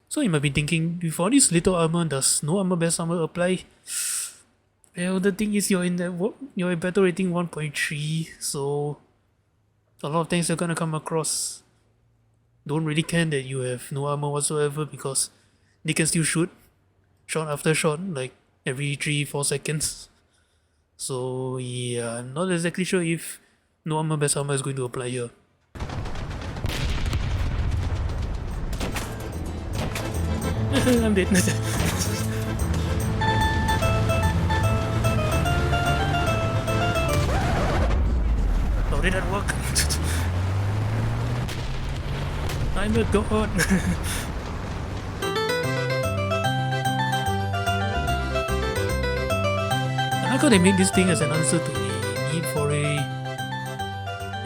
So you might be thinking, before this little armor, does no armor best armor apply? Well, the thing is, you're in battle rating 1.3, so a lot of things you're gonna come across don't really care that you have no armor whatsoever, because they can still shoot shot after shot, like every 3-4 seconds. So yeah, I'm not exactly sure if no armor best armor is going to apply here. I'm dead. How did that work? I'm a god. I like how they made this thing as an answer to the need for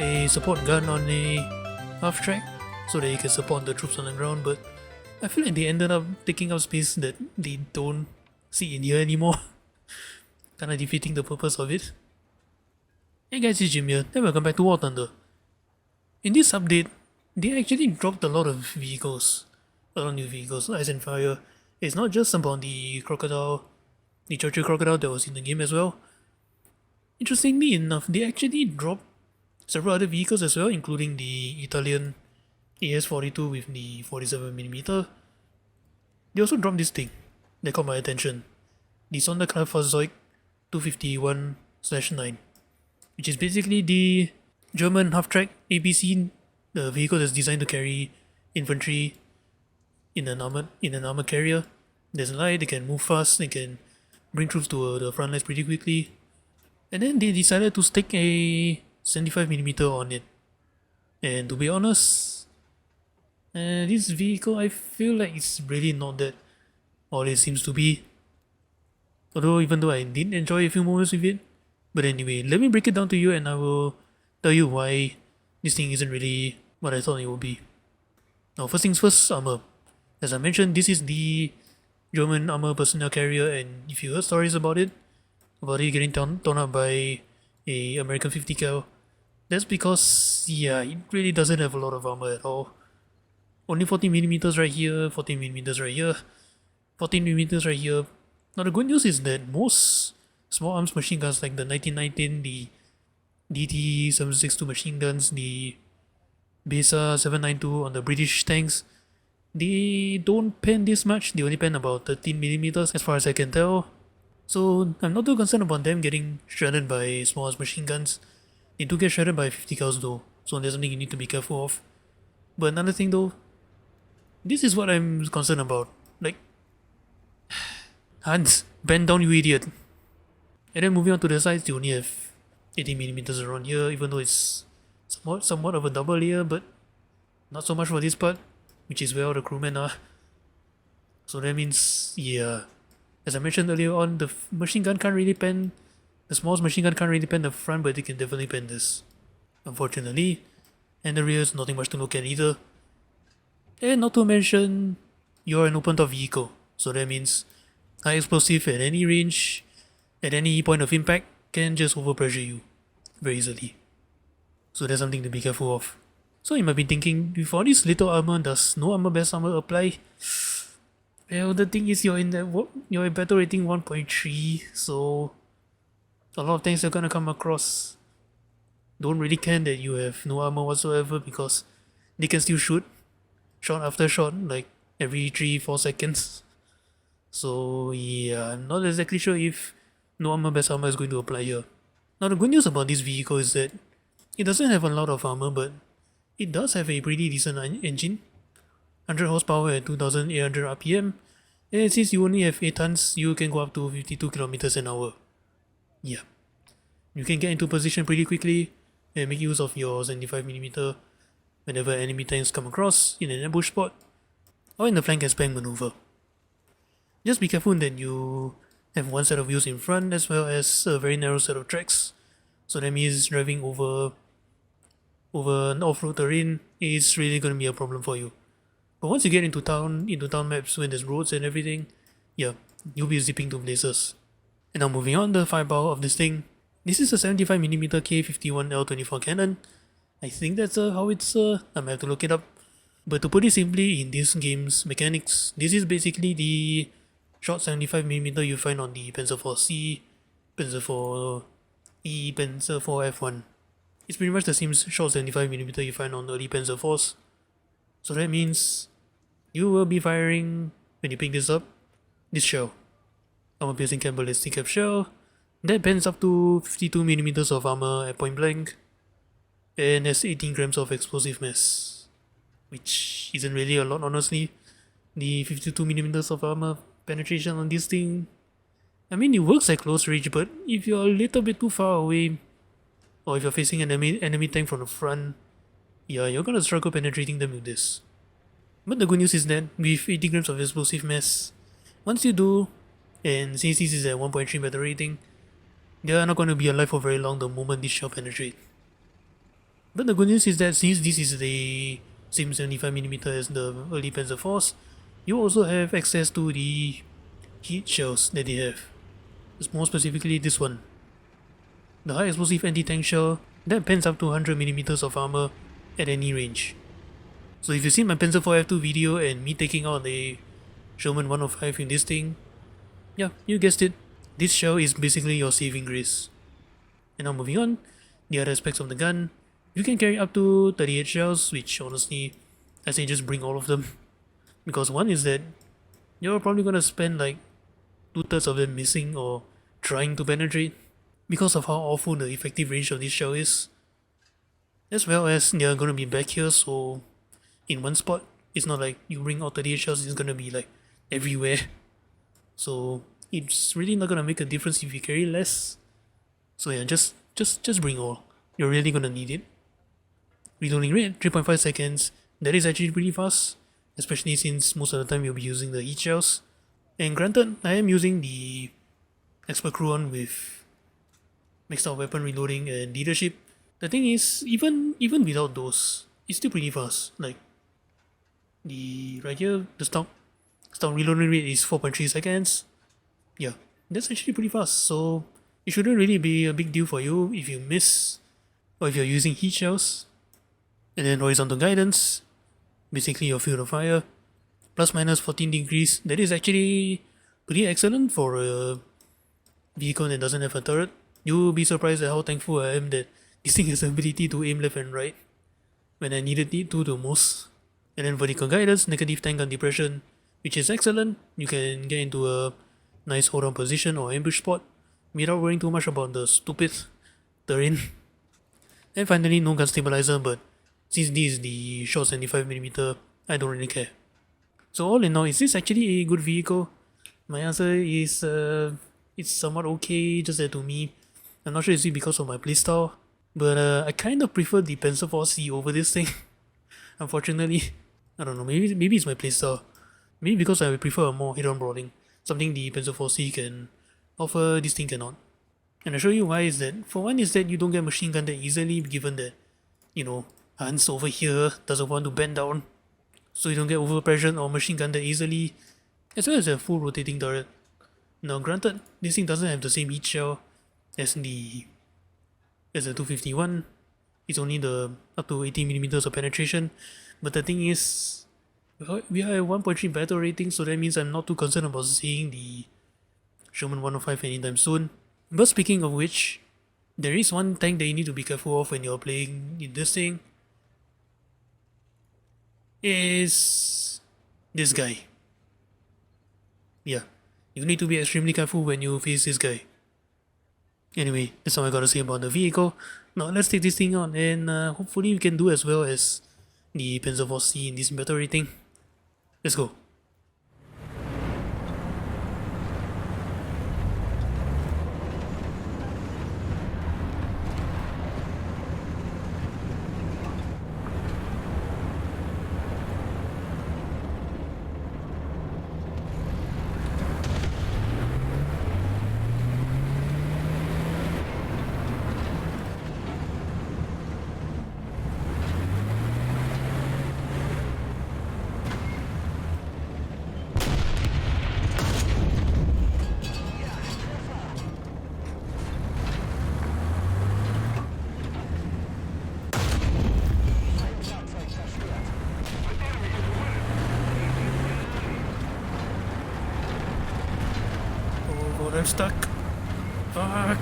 a support gun on a half track, so that you can support the troops on the ground, but I feel like they ended up taking up space that they don't see in here anymore. Kinda defeating the purpose of it. Hey guys, it's Jim here, and welcome back to War Thunder. In this update, they actually dropped a lot of vehicles. A lot of new vehicles, Ice and Fire. It's not just about the crocodile, the Churchill crocodile that was in the game as well. Interestingly enough, they actually dropped several other vehicles as well, including the Italian AS-42 with the 47mm. They also dropped this thing that caught my attention. The Sonderkraftfahrzeug 251/9, which is basically the German half-track ABC, the vehicle that's designed to carry infantry in an armored carrier. There's a light, they can move fast, they can bring troops to the front lines pretty quickly. And then they decided to stick a 75mm on it. And to be honest, this vehicle, I feel like it's really not that all it seems to be. Although, even though I did enjoy a few moments with it. But anyway, let me break it down to you and I will tell you why this thing isn't really what I thought it would be. Now, first things first, armor. As I mentioned, this is the German armor personnel carrier, and if you heard stories about it getting torn up by a American 50 cal, that's because, yeah, it really doesn't have a lot of armor at all. Only 14mm right here, 14mm right here, 14mm right here. Now the good news is that most small arms machine guns like the 1919, the DT-762 machine guns, the Besa 792 on the British tanks, they don't pen this much. They only pen about 13mm as far as I can tell. So I'm not too concerned about them getting shredded by small arms machine guns. They do get shredded by 50 cals though, so there's something you need to be careful of. But another thing though, this is what I'm concerned about. Like, Hans, bend down, you idiot. And then moving on to the sides, you only have 18mm around here, even though it's somewhat of a double layer, but not so much for this part, which is where all the crewmen are. So that means, yeah, as I mentioned earlier on, the machine gun can't really pen, the smallest machine gun can't really pen the front, but it can definitely pen this, unfortunately. And the rear is nothing much to look at either. And not to mention, you're an open top vehicle, so that means high explosive at any range, at any point of impact, can just overpressure you very easily. So that's something to be careful of. So you might be thinking, before this little armor, does no armor best armor apply? Well, the thing is, you're in battle rating 1.3, so a lot of things you're gonna come across don't really care that you have no armor whatsoever, because they can still shoot shot after shot, like every 3-4 seconds. So yeah, I'm not exactly sure if no armor best armor is going to apply here. Now the good news about this vehicle is that it doesn't have a lot of armor, but it does have a pretty decent engine. 100 horsepower at 2800 RPM, and since you only have 8 tons, you can go up to 52 kilometers an hour. Yeah. You can get into position pretty quickly and make use of your 75mm whenever enemy tanks come across in an ambush spot or in the flank and spang maneuver. Just be careful that you have one set of wheels in front as well as a very narrow set of tracks. So that means driving over an off-road terrain is really going to be a problem for you. But once you get into town maps when there's roads and everything, yeah, you'll be zipping to places. And now moving on, the firepower of this thing. This is a 75mm K51L24 cannon. I think that's how it's, I might have to look it up. But to put it simply, in this game's mechanics, this is basically the short 75mm you find on the Panzer IV C, Panzer IV E, Panzer IV F1. It's pretty much the same short 75mm you find on early Panzer IVs. So that means you will be firing, when you pick this up, this shell. Armor piercing cap ballistic cap shell. That bends up to 52mm of armor at point blank, and has 18 grams of explosive mass, which isn't really a lot, honestly. The 52mm of armor penetration on this thing, I mean, it works at close range, but if you're a little bit too far away, or if you're facing an enemy tank from the front, yeah, you're gonna struggle penetrating them with this. But the good news is that with 80 grams of explosive mass, once you do, and since this is at 1.3 battle rating, they are not going to be alive for very long the moment this shell penetrate. But the good news is that since this is the same 75mm as the early Panzer IVs, you also have access to the heat shells that they have. More specifically this one. The high explosive anti-tank shell that bends up to 100mm of armor at any range. So if you've seen my Panzer IV F2 video and me taking out the Sherman 105 in this thing, yeah, you guessed it, this shell is basically your saving grace. And now moving on, the other aspects of the gun, you can carry up to 38 shells, which honestly, I say just bring all of them. Because one is that you're probably gonna spend like 2/3 of them missing or trying to penetrate because of how awful the effective range of this shell is. As well as they are gonna be back here, so in one spot, it's not like you bring out 38 shells, it's gonna be like everywhere. So it's really not gonna make a difference if you carry less. So yeah, just bring all. You're really gonna need it. Reloading rate 3.5 seconds. That is actually pretty fast, especially since most of the time you'll be using the heat shells. And granted, I am using the Expert Crew on with mixed out weapon reloading and leadership. The thing is, even without those, it's still pretty fast. Like the right here, the stock reloading rate is 4.3 seconds. Yeah, that's actually pretty fast. So it shouldn't really be a big deal for you if you miss or if you're using heat shells. And then horizontal guidance, basically your field of fire, plus minus 14 degrees. That is actually pretty excellent for a vehicle that doesn't have a turret. You'll be surprised at how thankful I am that this thing has the ability to aim left and right when I needed it to the most. And then vertical guidance, negative tank gun depression, which is excellent. You can get into a nice hold on position or ambush spot without worrying too much about the stupid terrain. And finally, no gun stabilizer, but since this is the short 75mm, I don't really care. So all in all, is this actually a good vehicle? My answer is it's somewhat okay, just that to me, I'm not sure it's because of my playstyle, but I kind of prefer the Panzer IV C over this thing. Unfortunately, I don't know, maybe it's my playstyle. Maybe because I prefer a more head-on brawling, something the Panzer IV C can offer, this thing cannot. And I'll show you why is that. For one is that you don't get machine gun that easily, given that, you know, Hans over here doesn't want to bend down, so you don't get overpressured or machine gun that easily, as well as a full rotating turret. Now granted, this thing doesn't have the same heat shell as the 251. It's only the up to 80mm of penetration, but the thing is, we are at 1.3 battle rating, so that means I'm not too concerned about seeing the Sherman 105 anytime soon. But speaking of which, there is one tank that you need to be careful of when you're playing in this thing. Is this guy. Yeah, you need to be extremely careful when you face this guy. Anyway, that's all I gotta say about the vehicle. Now let's take this thing on, and hopefully we can do as well as the Panzer IV C in this battle rating. Let's go. God, I'm stuck. Fuck.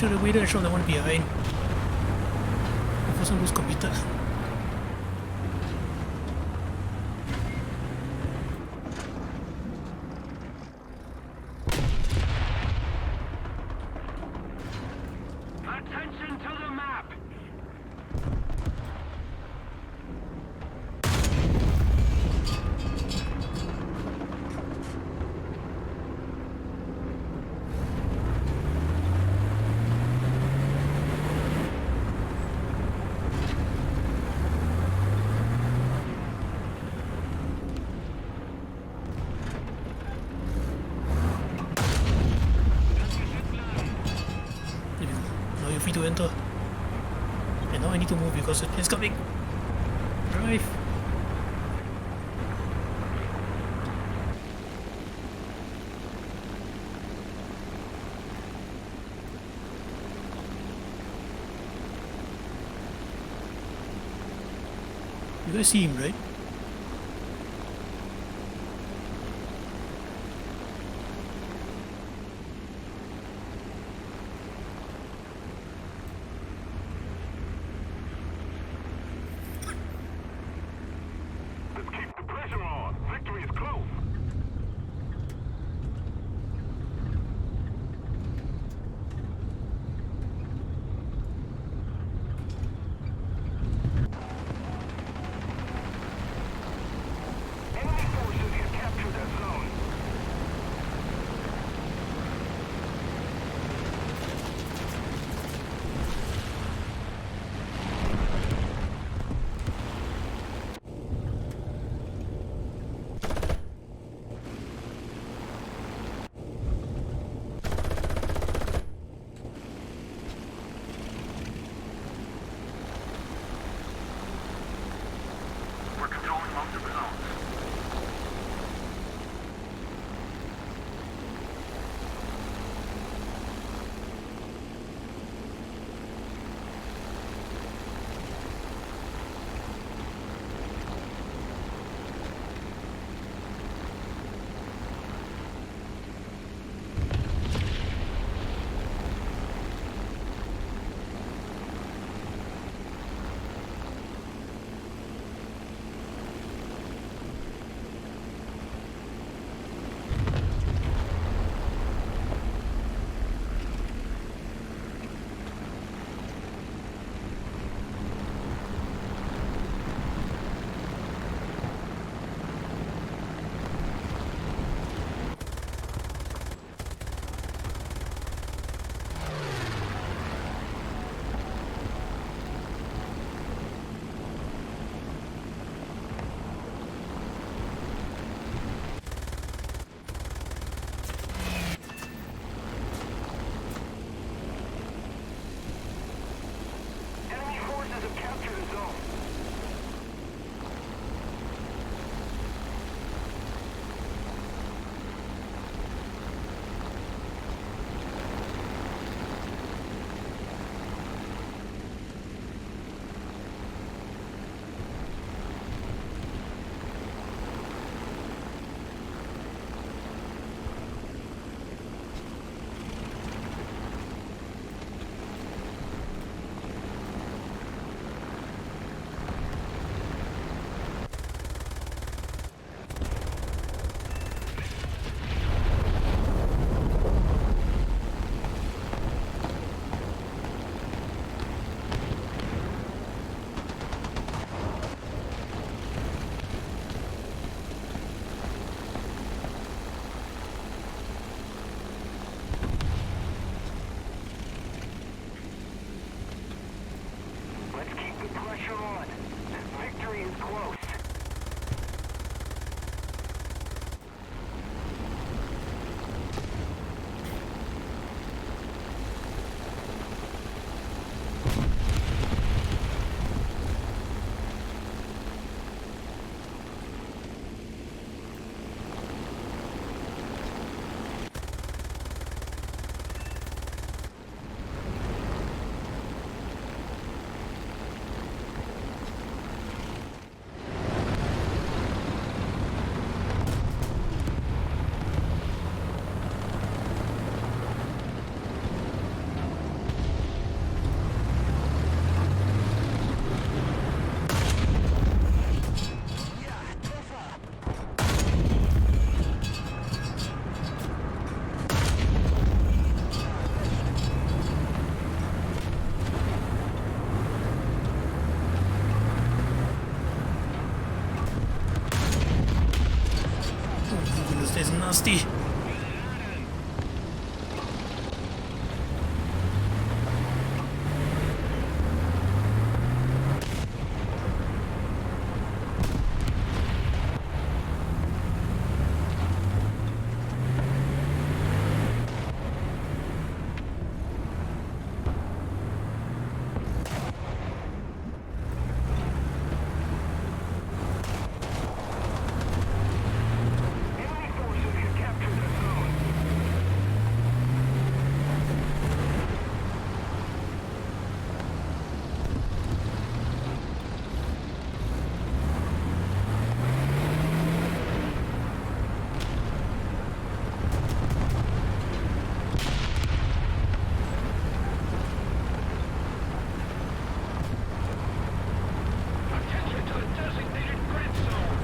Should have waited and shown the one behind. The first one was committed. Attention to the map! Now you're free to enter. And now I need to move because it's coming. Drive. You guys see him, right? Let's keep the pressure on. Victory is close. nasty. Enemy forces have captured the zone. Attention to the designated grid zone.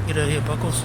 Get out of here, Buckles.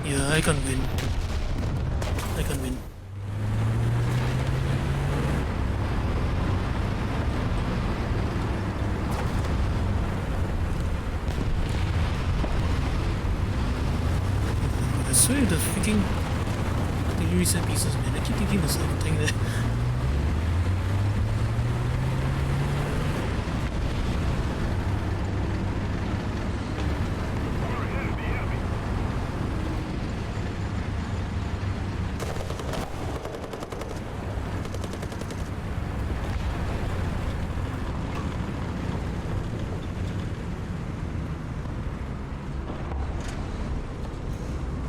Yeah, I can win. I can win. I swear the freaking artillery set pieces, man. I keep thinking there's like a thing there. Far ahead of the enemy.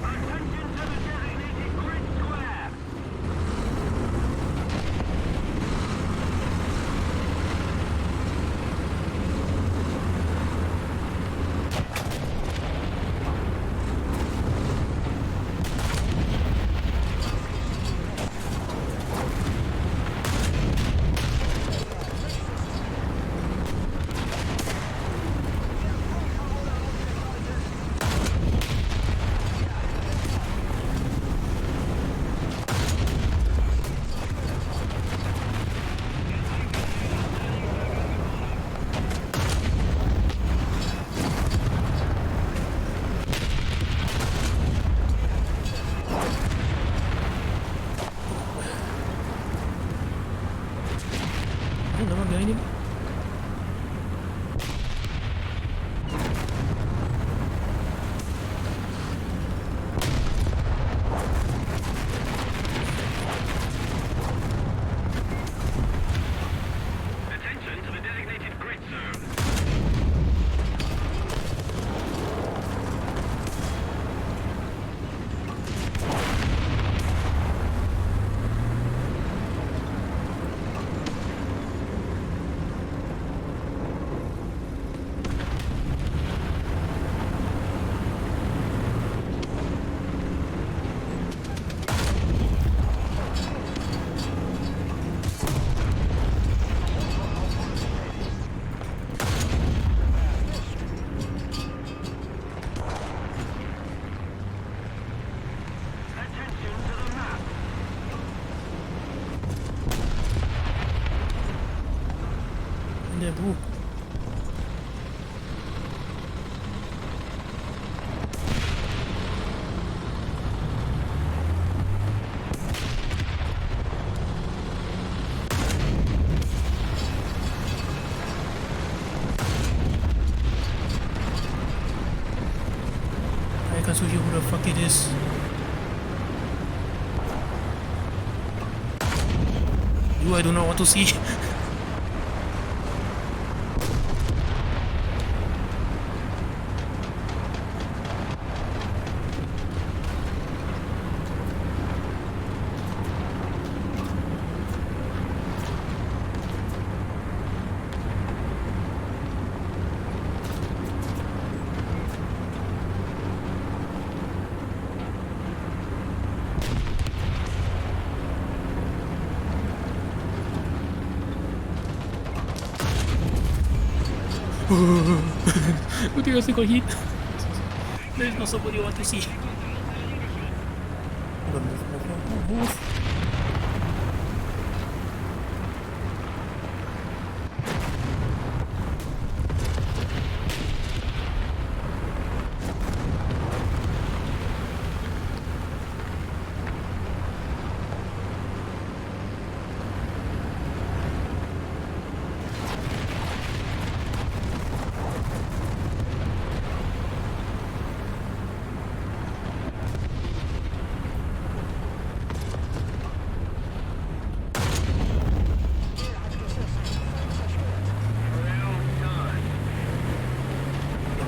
Attention to the designated grid square. can't see who the fuck it is. You, I do not want to see. Who do you also got hit? There is not somebody I want to see. Move.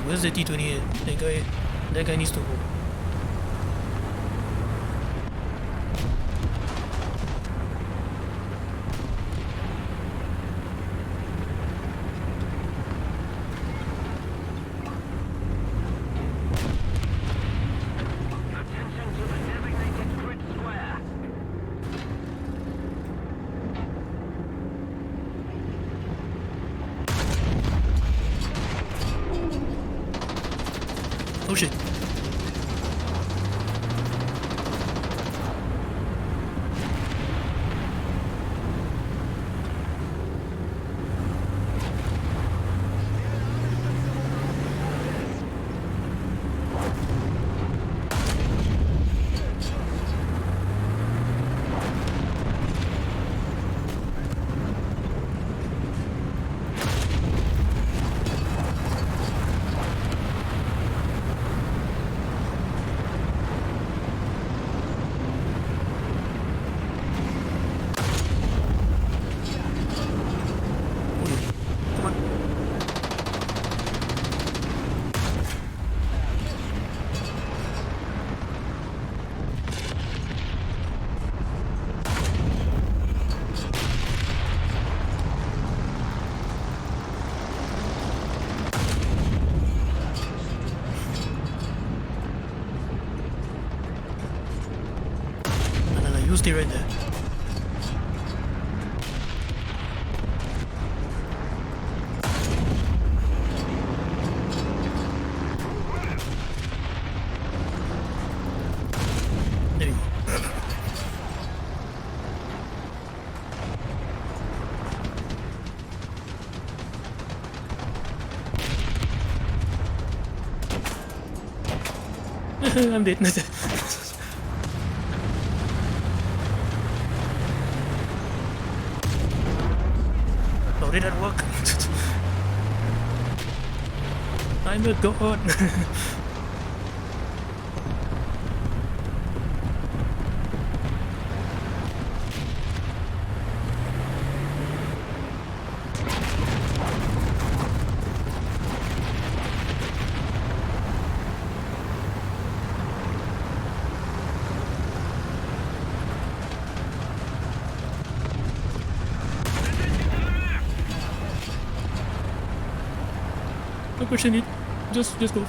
Where's the T-28? That guy needs to go. Attention to the designated grid square. Oh shit. Come on. No, you stay right there. There you go. I'm dead. Oh, did that work? I'm a god. No question it. Just go. Yeah,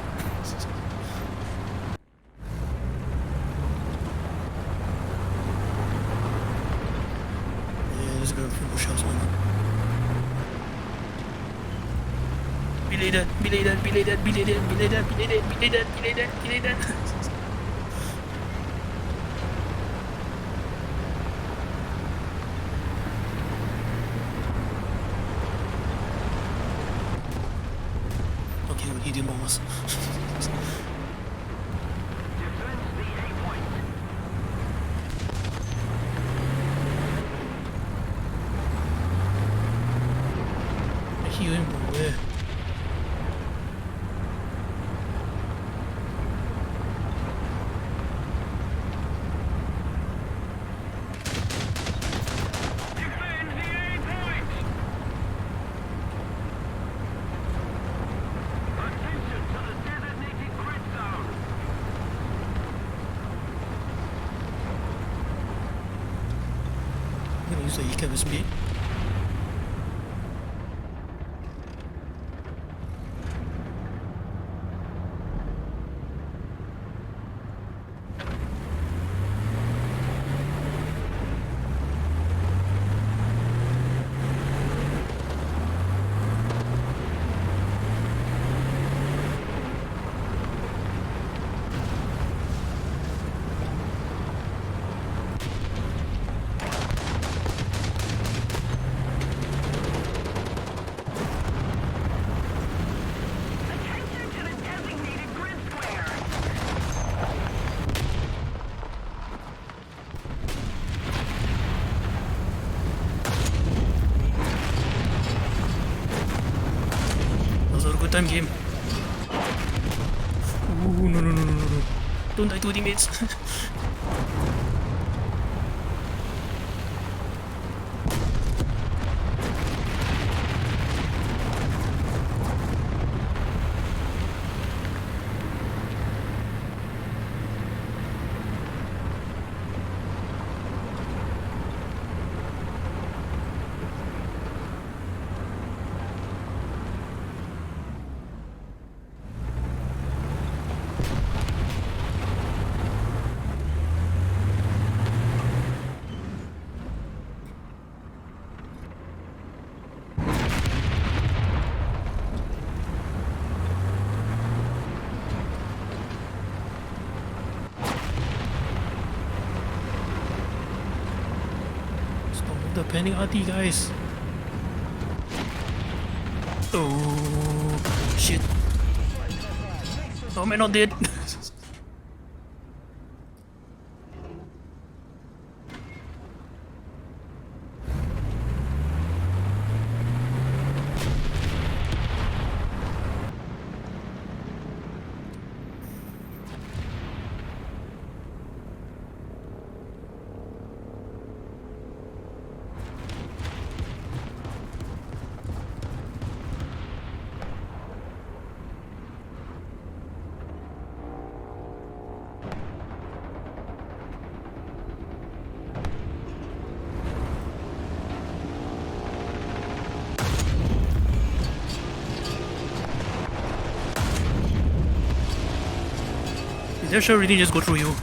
let's go for the shots, man. Belay that. Okay, he didn't bomb us. Defend the A point. I hear him from where? use the ECAM as bait. Attention to the designated grid square. That was a good time game. Ooh, no, no, no, no, no, no. Don't die to teammates. Stop the panic RT, guys. Oh, shit. Oh, man, not dead. Did that shot really just go through you?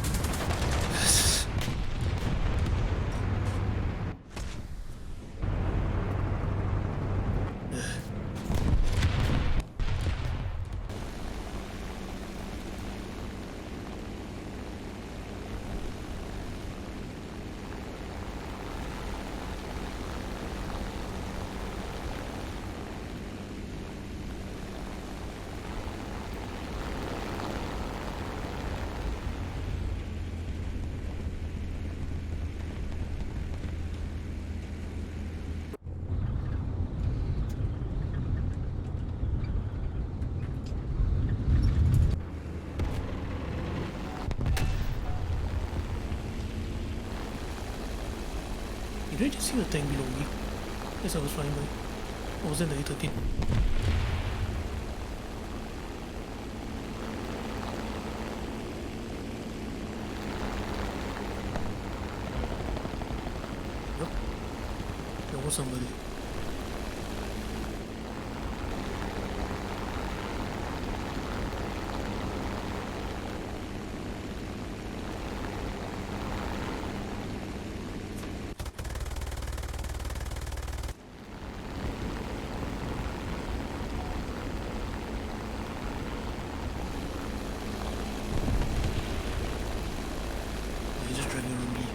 Did I just see a tank below me? As I was flying by. Or was that the A13? Yep. There was somebody. He's just driving around me.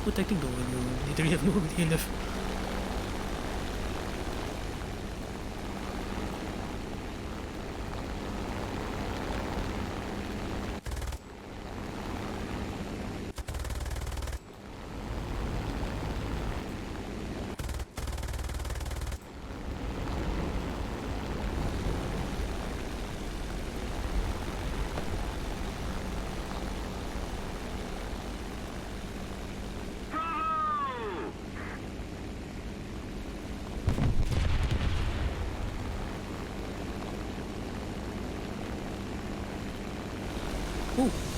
Protecting though when you literally have nobody left. Bravo! Oh!